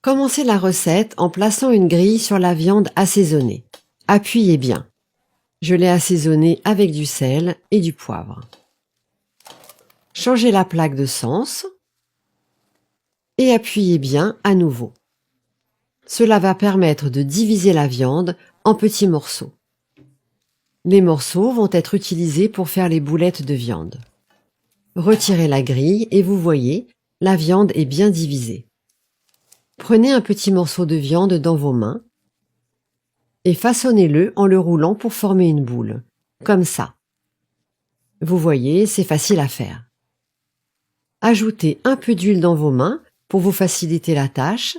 Commencez la recette en plaçant une grille sur la viande assaisonnée. Appuyez bien. Je l'ai assaisonnée avec du sel et du poivre. Changez la plaque de sens et appuyez bien à nouveau. Cela va permettre de diviser la viande en petits morceaux. Les morceaux vont être utilisés pour faire les boulettes de viande. Retirez la grille et vous voyez, la viande est bien divisée. Prenez un petit morceau de viande dans vos mains et façonnez-le en le roulant pour former une boule, comme ça. Vous voyez, c'est facile à faire. Ajoutez un peu d'huile dans vos mains pour vous faciliter la tâche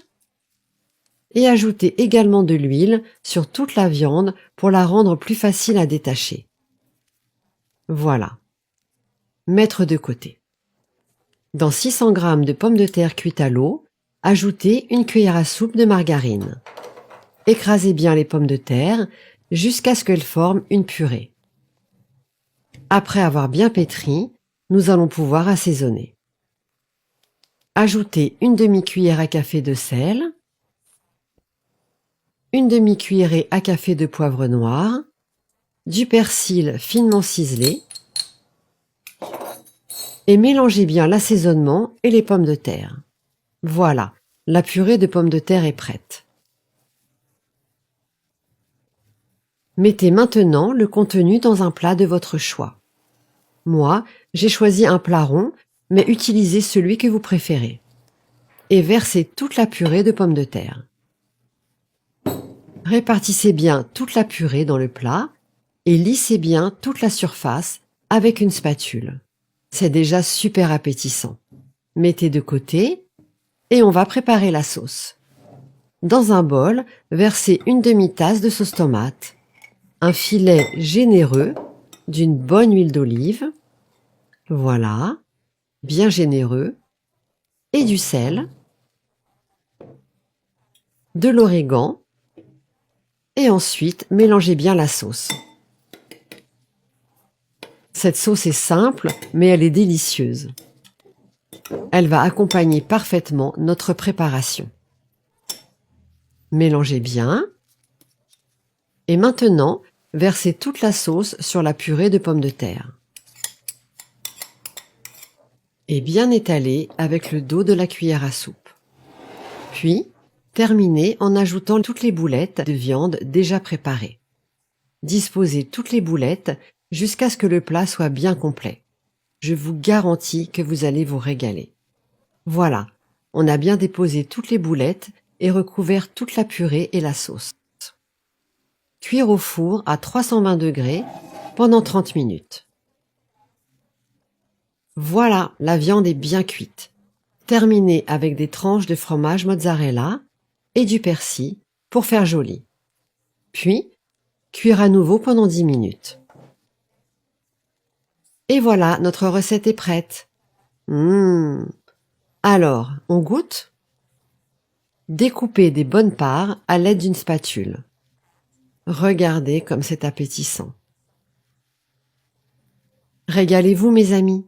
et ajoutez également de l'huile sur toute la viande pour la rendre plus facile à détacher. Voilà. Mettre de côté. Dans 600 g de pommes de terre cuites à l'eau, ajoutez une cuillère à soupe de margarine. Écrasez bien les pommes de terre jusqu'à ce qu'elles forment une purée. Après avoir bien pétri, nous allons pouvoir assaisonner. Ajoutez une demi-cuillère à café de sel, une demi-cuillerée à café de poivre noir, du persil finement ciselé et mélangez bien l'assaisonnement et les pommes de terre. Voilà, la purée de pommes de terre est prête. Mettez maintenant le contenu dans un plat de votre choix. Moi, j'ai choisi un plat rond, mais utilisez celui que vous préférez. Et versez toute la purée de pommes de terre. Répartissez bien toute la purée dans le plat et lissez bien toute la surface avec une spatule. C'est déjà super appétissant. Mettez de côté et on va préparer la sauce. Dans un bol, versez une demi-tasse de sauce tomate, un filet généreux d'une bonne huile d'olive, voilà, bien généreux, et du sel, de l'origan, et ensuite mélangez bien la sauce. Cette sauce est simple, mais elle est délicieuse. Elle va accompagner parfaitement notre préparation. Mélangez bien. Et maintenant, versez toute la sauce sur la purée de pommes de terre. Et bien étaler avec le dos de la cuillère à soupe. Puis, terminez en ajoutant toutes les boulettes de viande déjà préparées. Disposez toutes les boulettes jusqu'à ce que le plat soit bien complet. Je vous garantis que vous allez vous régaler. Voilà, on a bien déposé toutes les boulettes et recouvert toute la purée et la sauce. Cuire au four à 320 degrés pendant 30 minutes. Voilà, la viande est bien cuite. Terminez avec des tranches de fromage mozzarella et du persil pour faire joli. Puis, cuire à nouveau pendant 10 minutes. Et voilà, notre recette est prête. Alors, on goûte? Découpez des bonnes parts à l'aide d'une spatule. Regardez comme c'est appétissant. Régalez-vous, mes amis.